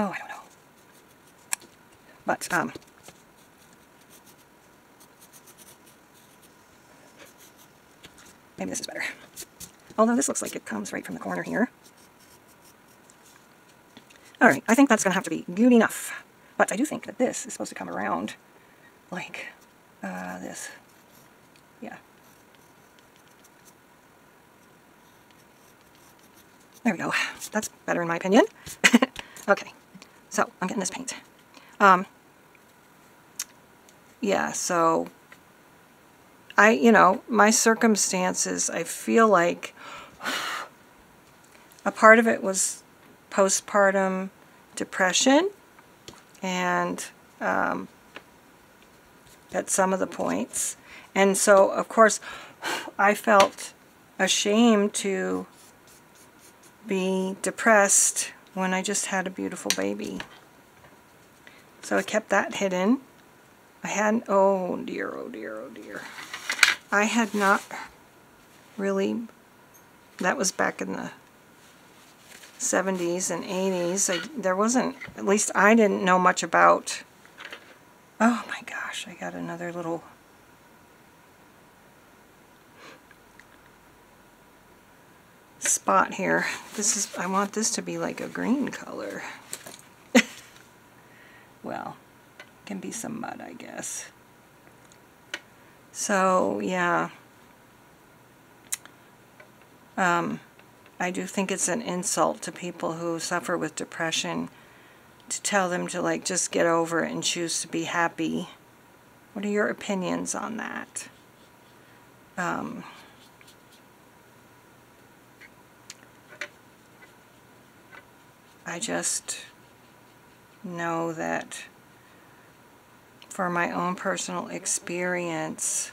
Oh, I don't know. But, maybe this is better. Although this looks like it comes right from the corner here. Alright, I think that's going to have to be good enough. But I do think that this is supposed to come around like this. Yeah. There we go. That's better in my opinion. Okay, so I'm getting this paint. Yeah, so my circumstances, I feel like a part of it was postpartum depression, and at some of the points. And so, of course, I felt ashamed to be depressed when I just had a beautiful baby. So I kept that hidden. I hadn't, oh dear, oh dear, oh dear. I had not really, that was back in the 70s and 80s. There wasn't, at least I didn't know much about, oh my gosh, I got another little spot here. This is, I want this to be like a green color. Well, can be some mud, I guess. So, yeah. I do think it's an insult to people who suffer with depression to tell them to, like, just get over it and choose to be happy. What are your opinions on that? I just know that for my own personal experience,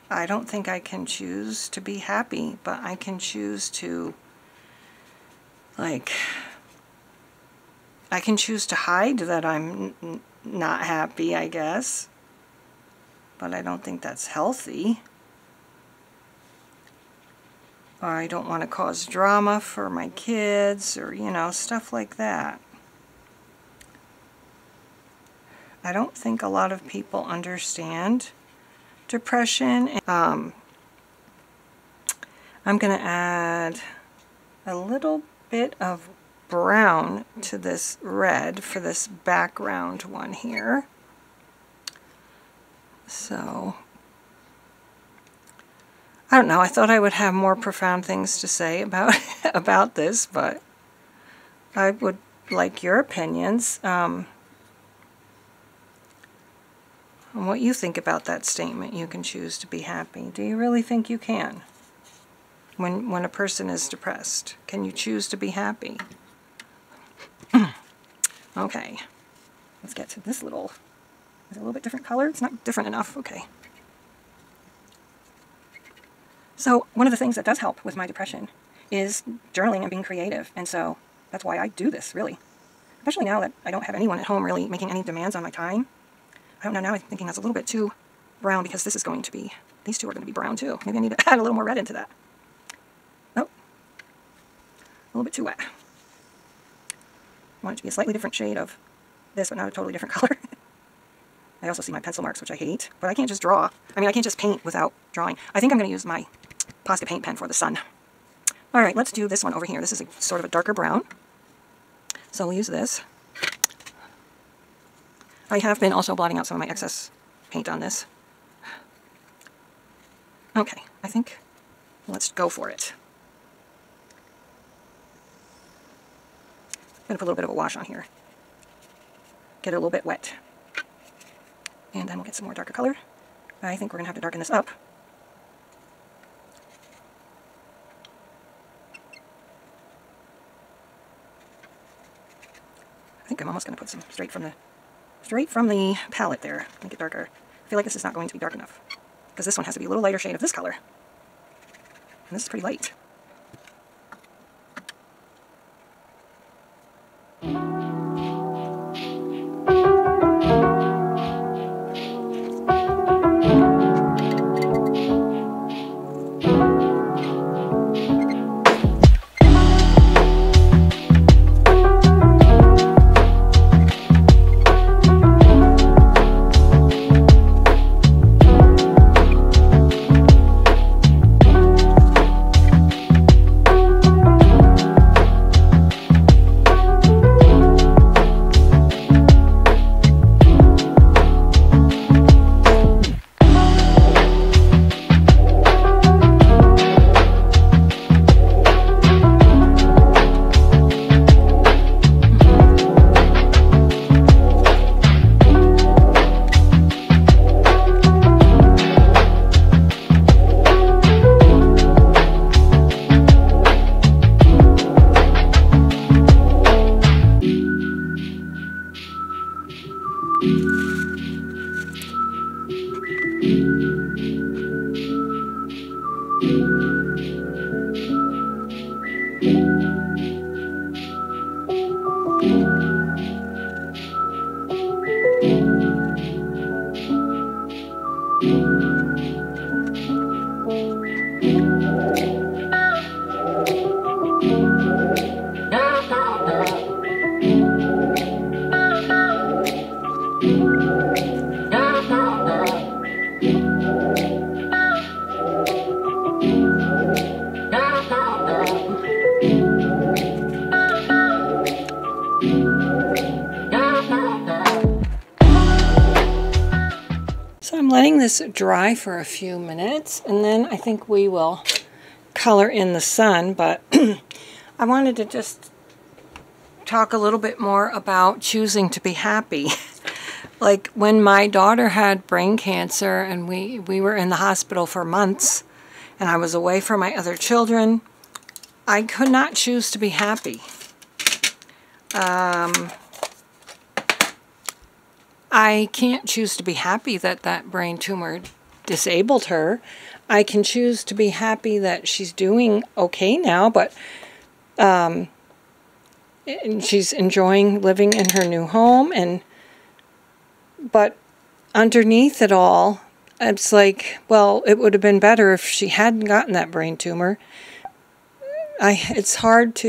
I don't think I can choose to be happy, but I can choose to, like, I can choose to hide that I'm not happy, I guess, but I don't think that's healthy. Or I don't want to cause drama for my kids, or, stuff like that. I don't think a lot of people understand depression. I'm going to add a little bit of brown to this red for this background one here. So, I don't know, I thought I would have more profound things to say about this, but I would like your opinions. And what you think about that statement, you can choose to be happy. Do you really think you can? When a person is depressed, can you choose to be happy? Okay, let's get to this little, is it a little bit different color? It's not different enough, okay. So one of the things that does help with my depression is journaling and being creative, and so that's why I do this, really. Especially now that I don't have anyone at home really making any demands on my time. I don't know, now I'm thinking that's a little bit too brown because this is going to be, these two are going to be brown too. Maybe I need to add a little more red into that. Oh, a little bit too wet. I want it to be a slightly different shade of this, but not a totally different color. I also see my pencil marks, which I hate, but I can't just draw. I mean, I can't just paint without drawing. I think I'm going to use my Posca paint pen for the sun. All right, let's do this one over here. This is a sort of a darker brown. So we'll use this. I have been also blotting out some of my excess paint on this. Okay, I think let's go for it. I'm going to put a little bit of a wash on here. Get it a little bit wet. And then we'll get some more darker color. I think we're going to have to darken this up. I think I'm almost going to put some straight from the palette there. Make it darker. I feel like this is not going to be dark enough, because this one has to be a little lighter shade of this color. And this is pretty light. letting this dry for a few minutes, and then I think we will color in the sun, but I wanted to just talk a little bit more about choosing to be happy. Like when my daughter had brain cancer and we were in the hospital for months and I was away from my other children, I could not choose to be happy. I can't choose to be happy that that brain tumor disabled her. I can choose to be happy that she's doing okay now, but and she's enjoying living in her new home, but underneath it all, it's like, well, it would have been better if she hadn't gotten that brain tumor. It's hard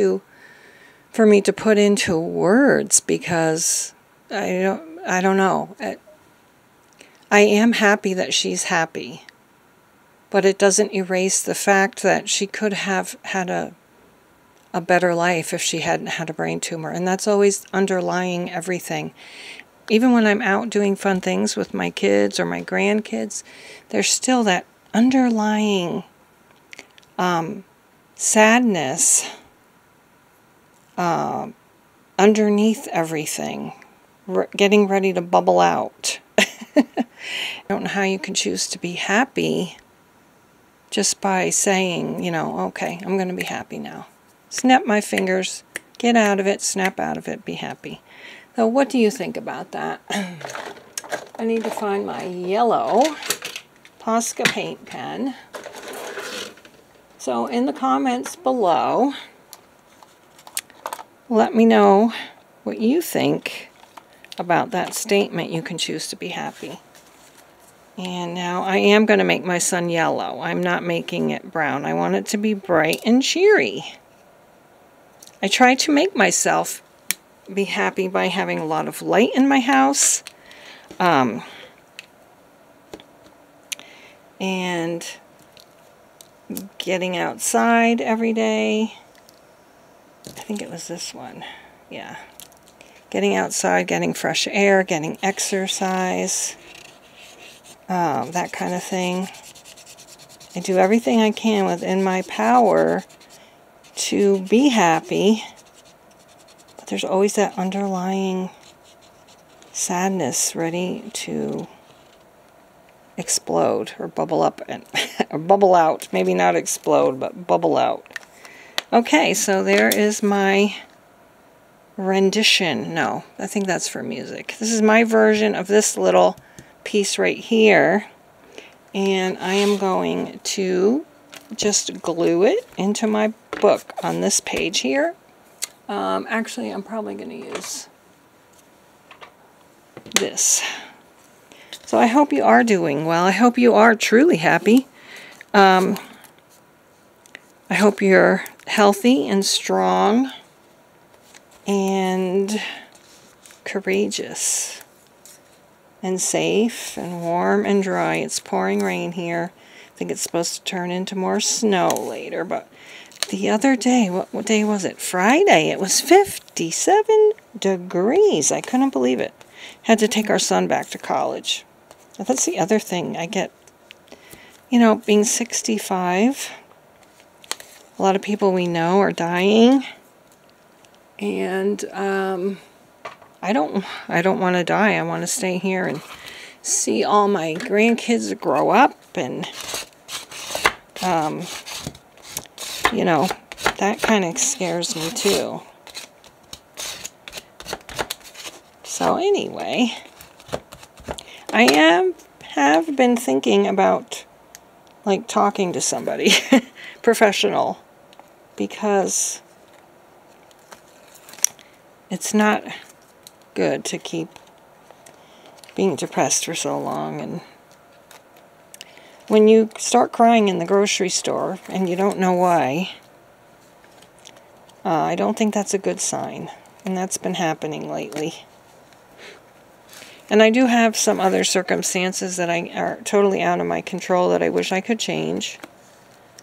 for me to put into words because I don't know. I am happy that she's happy, but it doesn't erase the fact that she could have had a better life if she hadn't had a brain tumor, and that's always underlying everything. Even when I'm out doing fun things with my kids or my grandkids, there's still that underlying sadness underneath everything, getting ready to bubble out. I don't know how you can choose to be happy just by saying, okay, I'm going to be happy now. Snap my fingers, get out of it, snap out of it, be happy. So what do you think about that? I need to find my yellow Posca paint pen. So in the comments below, let me know what you think about that statement, you can choose to be happy. And now I am going to make my sun yellow. I'm not making it brown. I want it to be bright and cheery. I try to make myself be happy by having a lot of light in my house. And getting outside every day. I think it was this one. Yeah. Getting outside, getting fresh air, getting exercise. That kind of thing. I do everything I can within my power to be happy, but there's always that underlying sadness ready to explode or bubble up and or bubble out. Maybe not explode, but bubble out. Okay, so there is my rendition. No, I think that's for music. This is my version of this little piece right here, and I am going to just glue it into my book on this page here. Actually, I'm probably going to use this. So I hope you are doing well. I hope you are truly happy. I hope you're healthy and strong and courageous and safe and warm and dry. It's pouring rain here. I think it's supposed to turn into more snow later, but the other day, what day was it? Friday, it was 57 degrees. I couldn't believe it. Had to take our son back to college. That's the other thing I get, being 65, a lot of people we know are dying, and I don't want to die. I want to stay here and see all my grandkids grow up, and that kind of scares me too. So anyway, I have been thinking about talking to somebody professional, because it's not good to keep being depressed for so long. And when you start crying in the grocery store and you don't know why, I don't think that's a good sign, and that's been happening lately. And I do have some other circumstances that are totally out of my control that I wish I could change,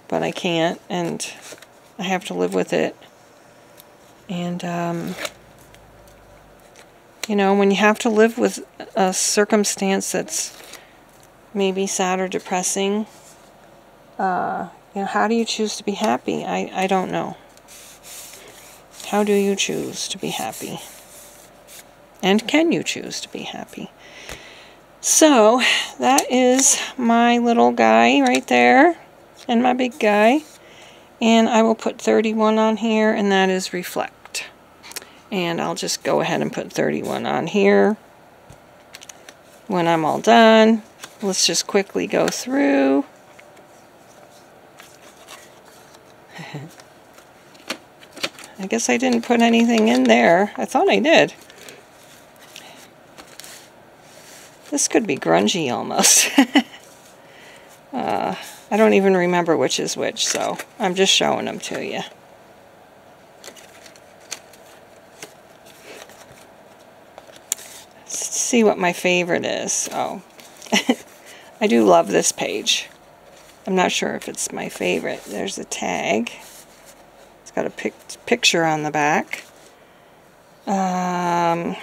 but I can't, and I have to live with it. And, when you have to live with a circumstance that's maybe sad or depressing. You know, how do you choose to be happy? I don't know. How do you choose to be happy? And can you choose to be happy? So, that is my little guy right there, and my big guy. And I will put 31 on here, and that is reflect. And I'll just go ahead and put 31 on here. When I'm all done, let's just quickly go through. I guess I didn't put anything in there. I thought I did. This could be grungy almost. I don't even remember which is which, so I'm just showing them to you. Let's see what my favorite is. Oh, I do love this page. I'm not sure if it's my favorite. There's a tag. It's got a picture on the back. I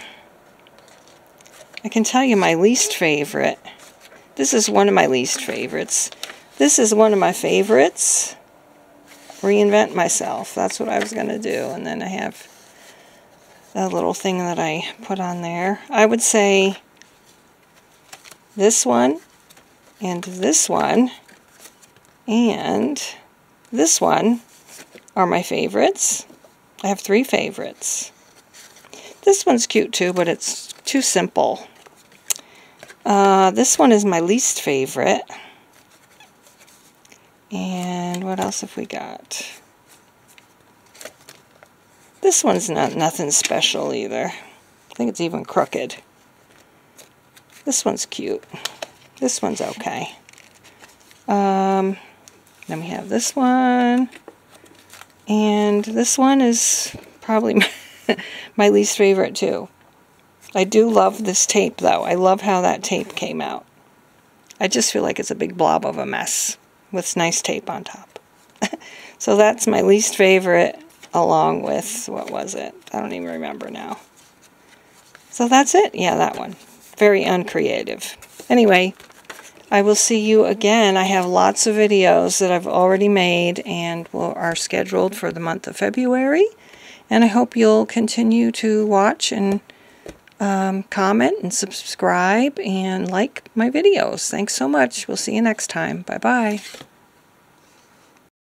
can tell you my least favorite. This is one of my least favorites. This is one of my favorites. Reinvent myself. That's what I was going to do. And then I have a little thing that I put on there. I would say this one and this one and this one are my favorites. I have 3 favorites. This one's cute too, but it's too simple. This one is my least favorite. And what else have we got? This one's nothing special either. I think it's even crooked. This one's cute. This one's okay. Then we have this one. And this one is probably my least favorite too. I do love this tape though. I love how that tape came out. I just feel like it's a big blob of a mess with nice tape on top. So that's my least favorite, along with, what was it? I don't even remember now. So that's it. Yeah, that one. Very uncreative. Anyway, I will see you again. I have lots of videos that I've already made and are scheduled for the month of February. And I hope you'll continue to watch and comment and subscribe and like my videos. Thanks so much. We'll see you next time. Bye-bye.